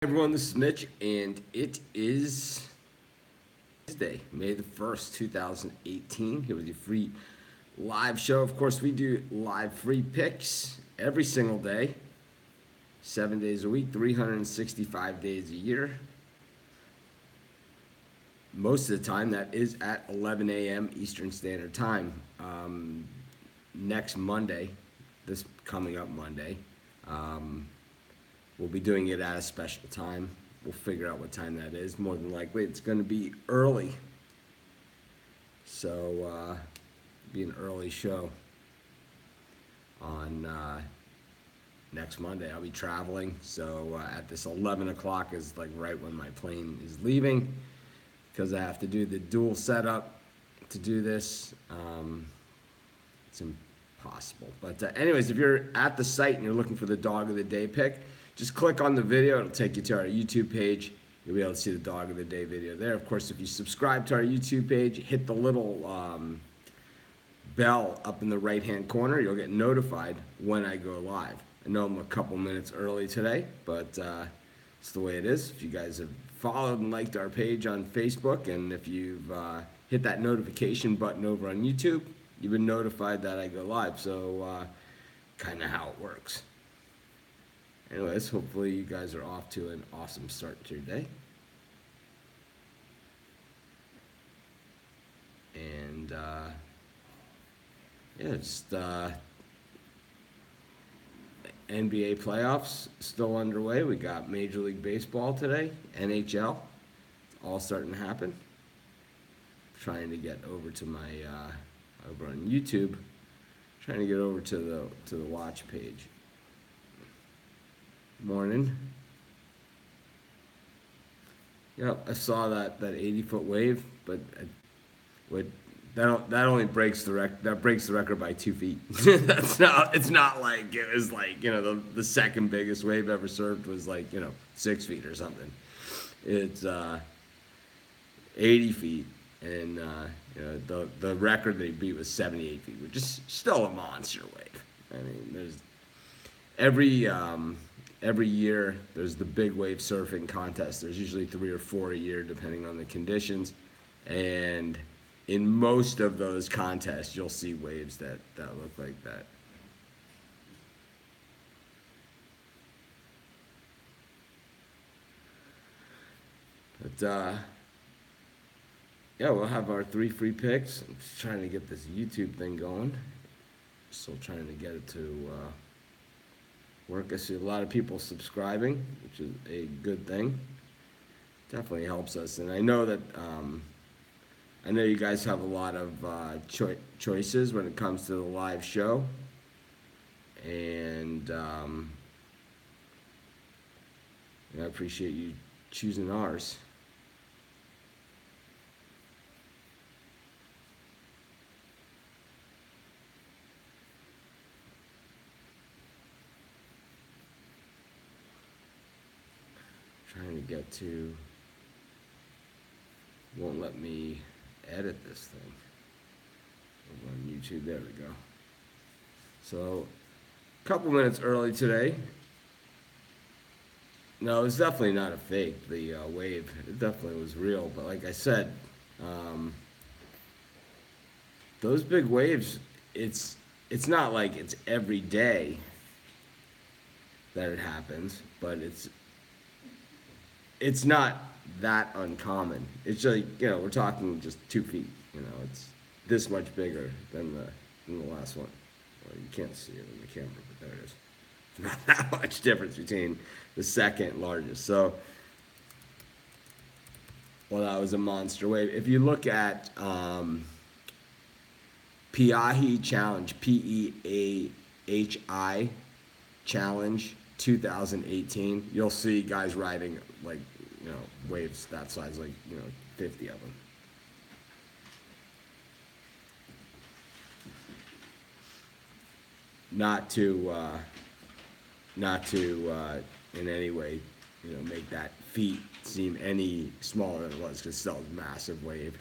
Everyone, this is Mitch, and it is Wednesday, May the 1st, 2018. Here with your free live show. Of course, we do live free picks every single day, 7 days a week, 365 days a year. Most of the time, that is at 11 a.m. Eastern Standard Time. Next Monday, this coming up Monday, we'll be doing it at a special time. We'll figure out what time that is. More than likely, it's going to be early. So, be an early show on next Monday. I'll be traveling. So, at this 11 o'clock is like right when my plane is leaving because I have to do the dual setup to do this. It's impossible. But, anyways, if you're at the site and you're looking for the dog of the day pick, just click on the video. It'll take you to our YouTube page. You'll be able to see the dog of the day video there. Of course, if you subscribe to our YouTube page, hit the little bell up in the right-hand corner. You'll get notified when I go live. I know I'm a couple minutes early today, but it's the way it is. If you guys have followed and liked our page on Facebook, and if you've hit that notification button over on YouTube, you've been notified that I go live. So kind of how it works. Anyways, hopefully you guys are off to an awesome start to your day. And, yeah, just NBA playoffs still underway. We got Major League Baseball today, NHL. It's all starting to happen. Trying to get over to my, over on YouTube, trying to get over to the watch page. Morning. Yep, I saw that 80-foot wave, but that only breaks the record. That breaks the record by 2 feet. It's not like it was like the second biggest wave ever surfed was like 6 feet or something. It's 80 feet, and the record they beat was 78 feet, which is still a monster wave. I mean, there's every year there's the big wave surfing contest. There's usually 3 or 4 a year depending on the conditions, and in most of those contests you'll see waves that look like that. But yeah, we'll have our 3 free picks. I'm just trying to get this YouTube thing going. Still trying to get it to work. I see a lot of people subscribing, which is a good thing. Definitely helps us. And I know that I know you guys have a lot of choices when it comes to the live show. And I appreciate you choosing ours. Trying to get to, won't let me edit this thing over on YouTube. There we go. So a couple minutes early today. No, it's definitely not a fake, the wave. It definitely was real. But like I said, those big waves, it's not like it's every day that it happens, but it's not that uncommon. It's like, we're talking just 2 feet. It's this much bigger than the last one. Well, you can't see it in the camera, but there it is. Not that much difference between the second largest. So, well, that was a monster wave. If you look at Peahi Challenge, Peahi Challenge 2018, you'll see guys riding like waves that size, like 50 of them. Not to in any way make that feat seem any smaller than it was, because it's still a massive wave.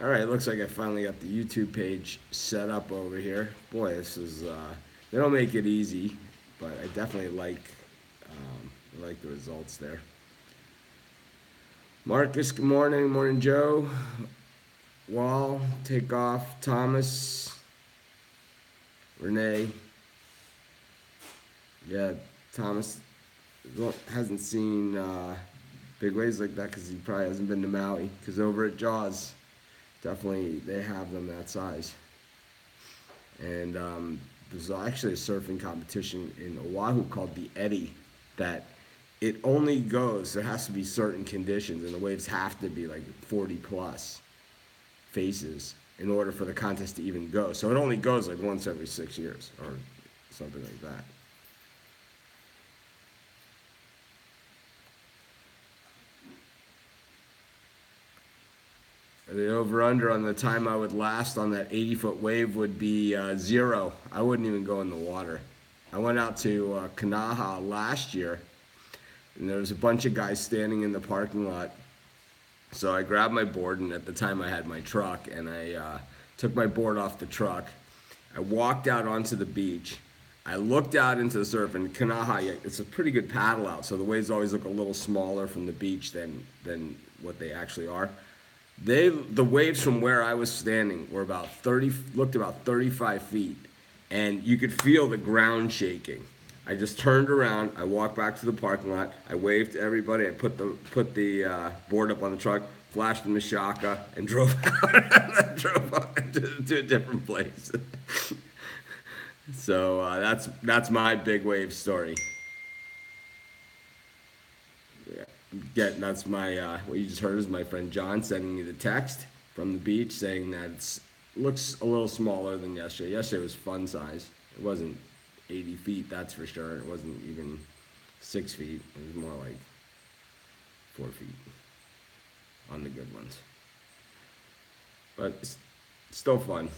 All right, looks like I finally got the YouTube page set up over here. Boy, this is they don't make it easy but I definitely like the results there. Marcus, good morning. Morning, Joe. Wall, take off. Thomas, Renee. Yeah, Thomas hasn't seen big waves like that because he probably hasn't been to Maui. Because over at Jaws, definitely they have them that size. And there's actually a surfing competition in Oahu called the Eddy that it only goes, there has to be certain conditions, and the waves have to be like 40 plus faces in order for the contest to even go. So it only goes like once every 6 years or something like that. The over-under on the time I would last on that 80-foot wave would be 0. I wouldn't even go in the water. I went out to Kanaha last year, and there was a bunch of guys standing in the parking lot. So I grabbed my board, and at the time I had my truck, and I took my board off the truck. I walked out onto the beach. I looked out into the surf, and Kanaha, it's a pretty good paddle out, so the waves always look a little smaller from the beach than what they actually are. The waves from where I was standing were looked about 35 feet, and you could feel the ground shaking. I just turned around, I walked back to the parking lot, I waved to everybody, I put the board up on the truck, flashed the Mashaka, and drove out, drove up to a different place. So that's my big wave story. Yeah, that's my what you just heard is my friend John sending me the text from the beach saying that it looks a little smaller than yesterday. Yesterday was fun size. It wasn't 80 feet, that's for sure. It wasn't even 6 feet. It was more like 4 feet on the good ones. But it's still fun.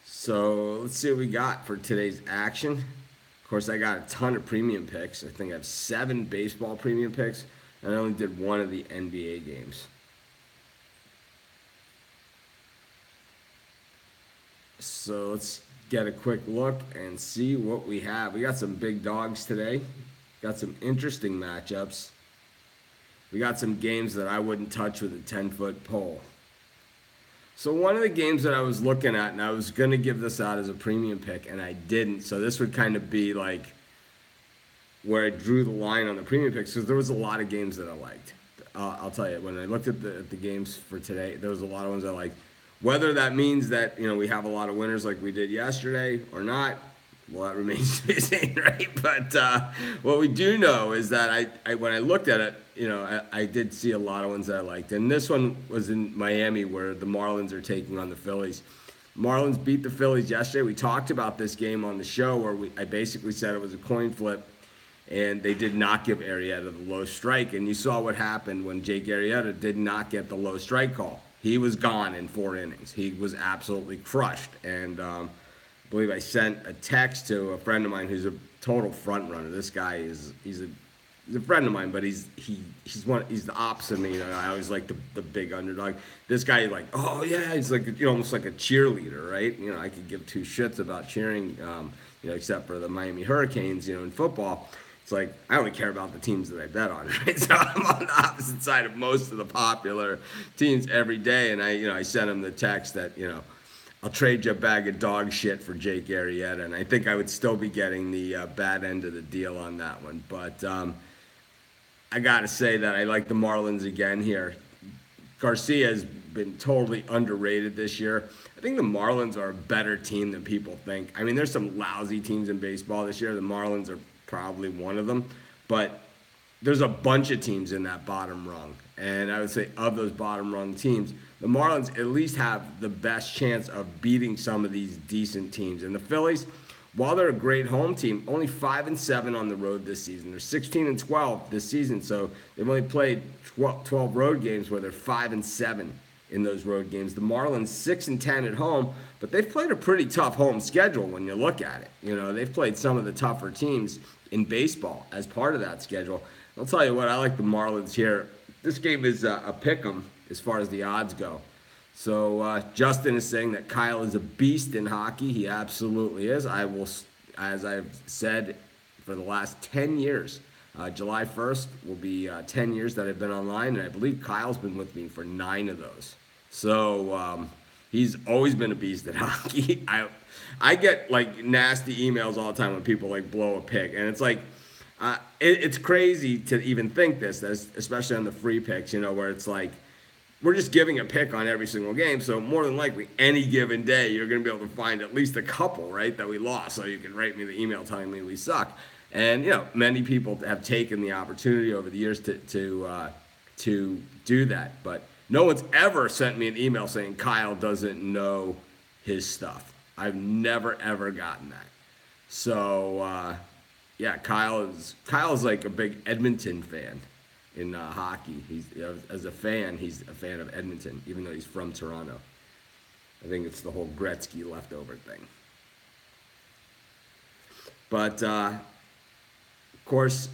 So let's see what we got for today's action. Of course, I got a ton of premium picks. I think I have 7 baseball premium picks, and I only did 1 of the NBA games. So let's get a quick look and see what we have. We got some big dogs today. Got some interesting matchups. We got some games that I wouldn't touch with a 10-foot pole. So one of the games that I was looking at, and I was going to give this out as a premium pick, and I didn't. So this would kind of be like where I drew the line on the premium picks, because there was a lot of games that I liked. I'll tell you, when I looked at the games for today, there was a lot of ones I liked. Whether that means that, we have a lot of winners like we did yesterday or not, well, that remains to be seen, right? But what we do know is that I when I looked at it, I did see a lot of ones that I liked. And this one was in Miami where the Marlins are taking on the Phillies. Marlins beat the Phillies yesterday. We talked about this game on the show where I basically said it was a coin flip, and they did not give Arrieta the low strike. And you saw what happened when Jake Arrieta did not get the low strike call. He was gone in 4 innings. He was absolutely crushed. And I believe I sent a text to a friend of mine who's a total front runner. This guy he's a friend of mine, but he's the opposite of me. I always like the big underdog. This guy, like, oh yeah, he's like almost like a cheerleader, right? I could give 2 shits about cheering, except for the Miami Hurricanes, in football. It's like I only care about the teams that I bet on, right? So I'm on the opposite side of most of the popular teams every day, and I sent him the text that I'll trade you a bag of dog shit for Jake Arrieta, and I think I would still be getting the bad end of the deal on that one. But I got to say that I like the Marlins again here. Garcia has been totally underrated this year. I think the Marlins are a better team than people think. I mean, there's some lousy teams in baseball this year. The Marlins are probably one of them. But there's a bunch of teams in that bottom rung. And I would say of those bottom rung teams, the Marlins at least have the best chance of beating some of these decent teams. And the Phillies, while they're a great home team, only 5-7 on the road this season. They're 16-12 this season, so they've only played 12 road games where they're 5-7 in those road games. The Marlins 6-10 at home, but they've played a pretty tough home schedule when you look at it. They've played some of the tougher teams in baseball as part of that schedule. I'll tell you what, I like the Marlins here. This game is a pick 'em as far as the odds go. So Justin is saying that Kyle is a beast in hockey. He absolutely is. I will, as I've said for the last 10 years, July 1st will be 10 years that I've been online, and I believe Kyle's been with me for 9 of those. So he's always been a beast at hockey. I get like nasty emails all the time when people like blow a pick, and it's like it's crazy to even think this, especially on the free picks, where it's like we're just giving a pick on every single game. So more than likely, any given day, you're going to be able to find at least a couple, right, that we lost. So you can write me the email telling me we suck. And many people have taken the opportunity over the years to do that, but no one's ever sent me an email saying Kyle doesn't know his stuff. I've never ever gotten that. So yeah, Kyle is like a big Edmonton fan in hockey. As a fan, he's a fan of Edmonton, even though he's from Toronto. I think it's the whole Gretzky leftover thing. But of course,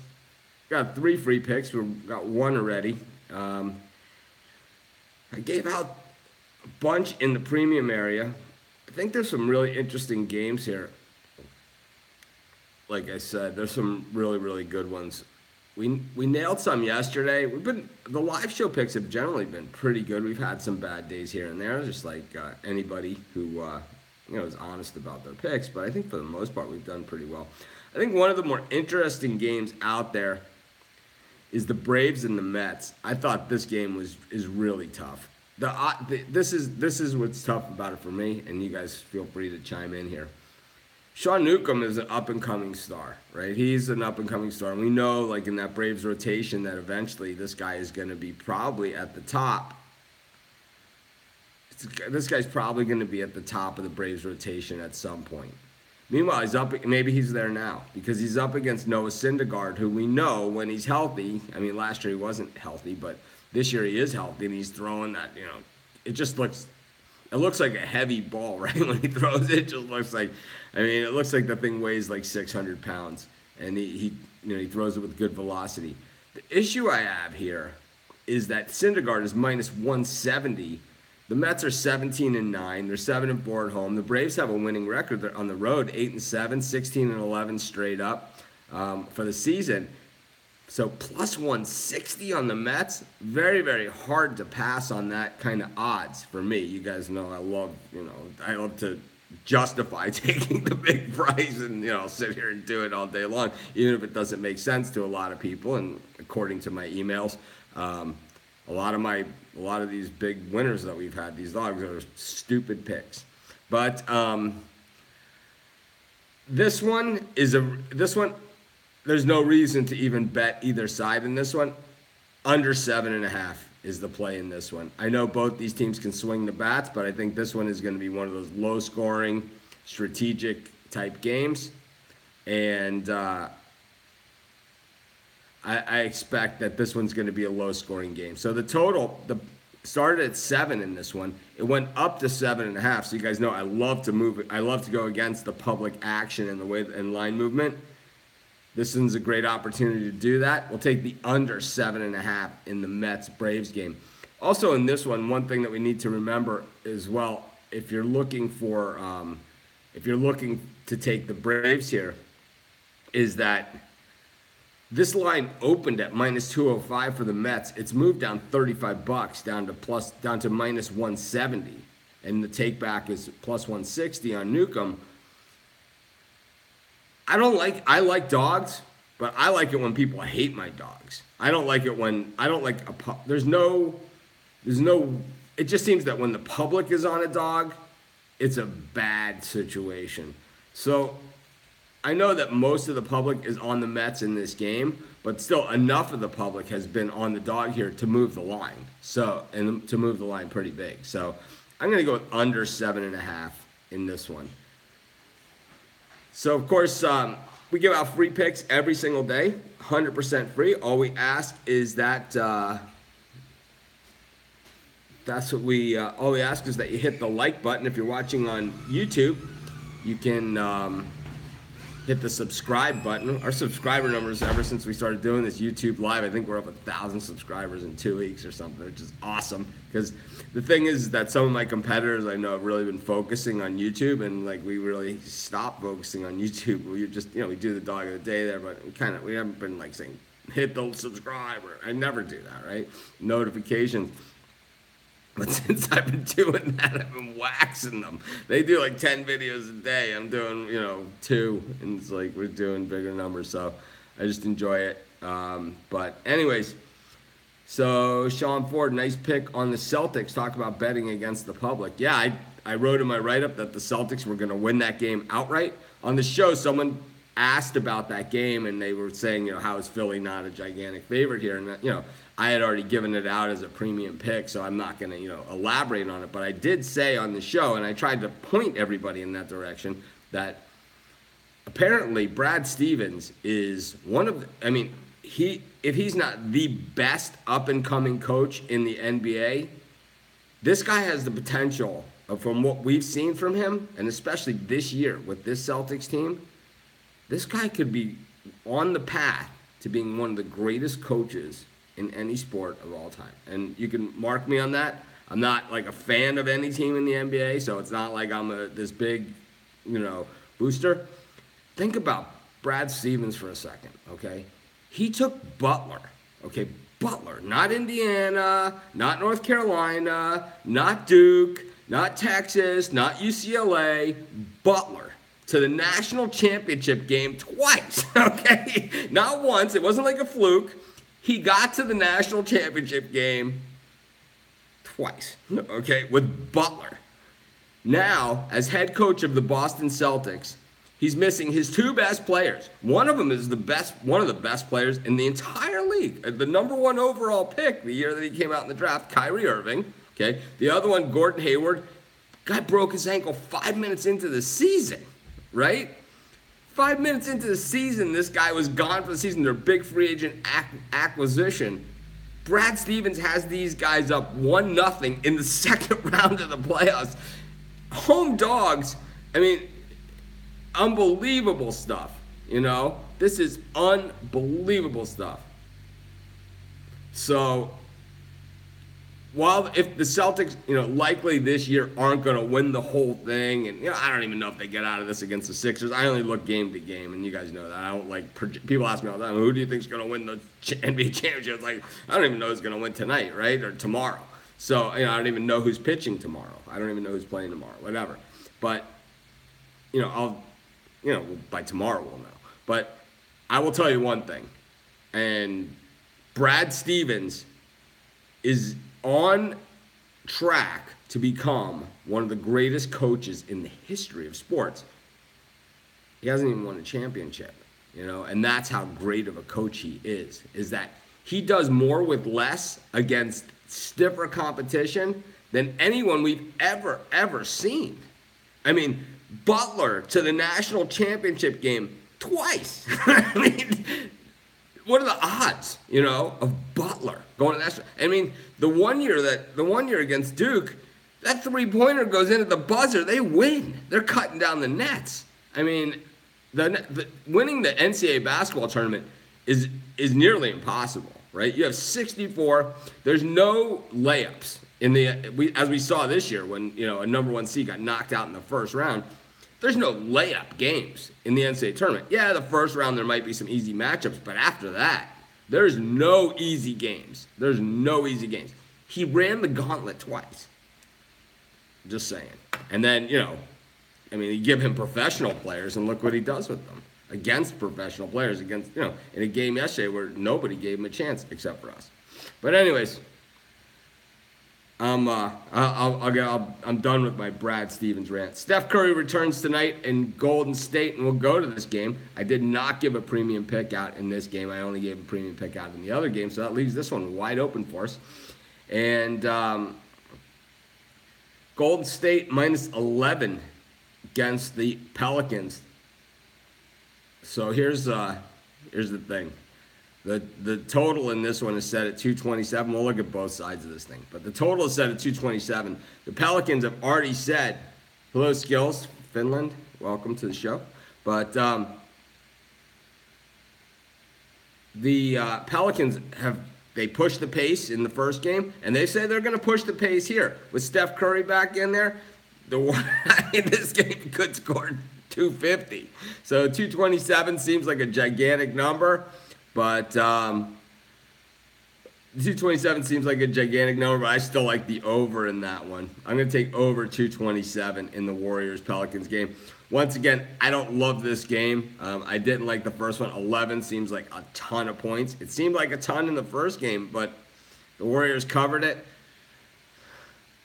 got 3 free picks. We've got 1 already. I gave out a bunch in the premium area. I think there's some really interesting games here. Like I said, there's some really, really good ones. We nailed some yesterday. The live show picks have generally been pretty good. We've had some bad days here and there, just like anybody who is honest about their picks. But I think for the most part, we've done pretty well. I think one of the more interesting games out there is the Braves and the Mets. I thought this game is really tough. This is what's tough about it for me, and you guys feel free to chime in here. Sean Newcomb is an up-and-coming star, right? He's an up-and-coming star. And we know, like, in that Braves rotation that eventually this guy is going to be probably at the top. This guy's probably going to be at the top of the Braves rotation at some point. Meanwhile, maybe he's there now because he's up against Noah Syndergaard, who we know when he's healthy. I mean, last year he wasn't healthy, but this year he is healthy, and he's throwing that, it looks like a heavy ball, right? When he throws it, it just looks like, it looks like the thing weighs like 600 pounds, and he throws it with good velocity. The issue I have here is that Syndergaard is minus 170. The Mets are 17-9. They're 7-4 at home. The Braves have a winning record. They're on the road, 8-7, 16-11 straight up for the season. So plus 160 on the Mets, very, very hard to pass on that kind of odds for me. You guys know I love to justify taking the big price and, I'll sit here and do it all day long, even if it doesn't make sense to a lot of people. And according to my emails, a lot of these big winners that we've had, these dogs are stupid picks. But this one, there's no reason to even bet either side in this one. Under 7.5 is the play in this one. I know both these teams can swing the bats, but I think this one is going to be one of those low-scoring, strategic type games. And I expect that this one's going to be a low-scoring game. So the total started at 7 in this one. It went up to 7.5. So you guys know I love to move it. I love to go against the public action and the way and line movement. This one's a great opportunity to do that. We'll take the under 7.5 in the Mets-Braves game. Also in this one thing that we need to remember as well, if you're looking to take the Braves here, is that this line opened at minus 205 for the Mets. It's moved down $35 down to minus 170, and the take back is plus 160 on Newcomb. I like dogs, but I like it when people hate my dogs. It just seems that when the public is on a dog, it's a bad situation. So I know that most of the public is on the Mets in this game, but still enough of the public has been on the dog here to move the line. And to move the line pretty big. So I'm going to go with under 7.5 in this one. So, of course, we give out free picks every single day, 100% free. All we ask is that all we ask is that you hit the like button. If you're watching on YouTube, you can hit the subscribe button. Our subscriber numbers, ever since we started doing this YouTube Live, I think we're up 1,000 subscribers in 2 weeks or something, which is awesome. Because the thing is that some of my competitors I know have really been focusing on YouTube, and like we really stopped focusing on YouTube. We just, we do the dog of the day there, but we haven't been like saying hit the subscribe. I never do that, right? Notifications. But since I've been doing that, I've been waxing them. They do like 10 videos a day. I'm doing, 2, and it's like we're doing bigger numbers. So I just enjoy it. But anyways, so Sean Ford, nice pick on the Celtics. Talk about betting against the public. Yeah, I wrote in my write-up that the Celtics were going to win that game outright. On the show, someone asked about that game, and they were saying, how is Philly not a gigantic favorite here? And, I had already given it out as a premium pick, so I'm not going to, elaborate on it. But I did say on the show, and I tried to point everybody in that direction, that apparently Brad Stevens is one of the, if he's not the best up-and-coming coach in the NBA, this guy has the potential, from what we've seen from him, and especially this year with this Celtics team, this guy could be on the path to being one of the greatest coaches in any sport of all time. And you can mark me on that. I'm not like a fan of any team in the NBA, so it's not like I'm this big, booster. Think about Brad Stevens for a second, okay? He took Butler, okay? Butler, not Indiana, not North Carolina, not Duke, not Texas, not UCLA, Butler, to the national championship game twice, okay? Not once. It wasn't like a fluke. He got to the national championship game twice, okay, with Butler. Now, as head coach of the Boston Celtics, he's missing his 2 best players. One of them is one of the best players in the entire league. The number 1 overall pick the year that he came out in the draft, Kyrie Irving, okay? The other one, Gordon Hayward, guy broke his ankle 5 minutes into the season, right? 5 minutes into the season, this guy was gone for the season. Their big free agent acquisition. Brad Stevens has these guys up 1-0 in the second round of the playoffs. Home dogs, unbelievable stuff, This is unbelievable stuff. So, while if the Celtics, likely this year aren't going to win the whole thing, and, I don't even know if they get out of this against the Sixers. I only look game to game, and you guys know that. I don't like, people ask me all the time, who do you think is going to win the NBA championship? It's like, I don't even know who's going to win tonight, right, or tomorrow. So, I don't even know who's pitching tomorrow. I don't even know who's playing tomorrow, whatever. But, by tomorrow we'll know. But I will tell you one thing, and Brad Stevens is on track to become one of the greatest coaches in the history of sports. He hasn't even won a championship, and that's how great of a coach he is that he does more with less against stiffer competition than anyone we've ever seen. Butler to the national championship game twice. What are the odds, of Butler going to national? The one year against Duke, that 3-pointer goes in at the buzzer. They win. They're cutting down the nets. Winning the NCAA basketball tournament is nearly impossible, right? You have 64. There's no layups as we saw this year when a number 1 seed got knocked out in the first round. There's no layup games in the NCAA tournament. Yeah, the first round there might be some easy matchups, but after that, there's no easy games. There's no easy games. He ran the gauntlet twice. Just saying. And then, you give him professional players, and look what he does with them. Against professional players, in a game yesterday where nobody gave him a chance except for us. But anyways, I'm done with my Brad Stevens rant. Steph Curry returns tonight in Golden State, and we'll go to this game. I did not give a premium pick out in this game. I only gave a premium pick out in the other game, so that leaves this one wide open for us. And Golden State minus 11 against the Pelicans. So here's the thing. The total in this one is set at 227. We'll look at both sides of this thing. But the total is set at 227. The Pelicans have already said, hello, Skills, Finland. Welcome to the show. But the Pelicans they pushed the pace in the first game, and they say they're going to push the pace here with Steph Curry back in there. This game could score 250, so 227 seems like a gigantic number, but 227 seems like a gigantic number. But I still like the over in that one. I'm going to take over 227 in the Warriors Pelicans game. Once again, I don't love this game. I didn't like the first one. 11 seems like a ton of points. It seemed like a ton in the first game, but the Warriors covered it.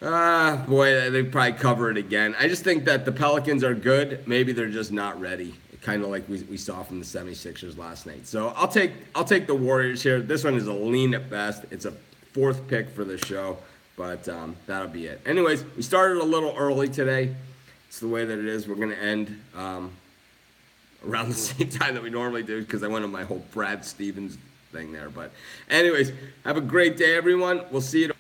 Boy, they probably cover it again. I just think that the Pelicans are good. Maybe they're just not ready. Kind of like we saw from the 76ers last night. So I'll take the Warriors here. This one is a lean at best. It's a fourth pick for the show, but that'll be it. Anyways, we started a little early today. It's the way that it is. We're going to end around the same time that we normally do because I went on my whole Brad Stevens thing there. But anyways, have a great day, everyone. We'll see you tomorrow.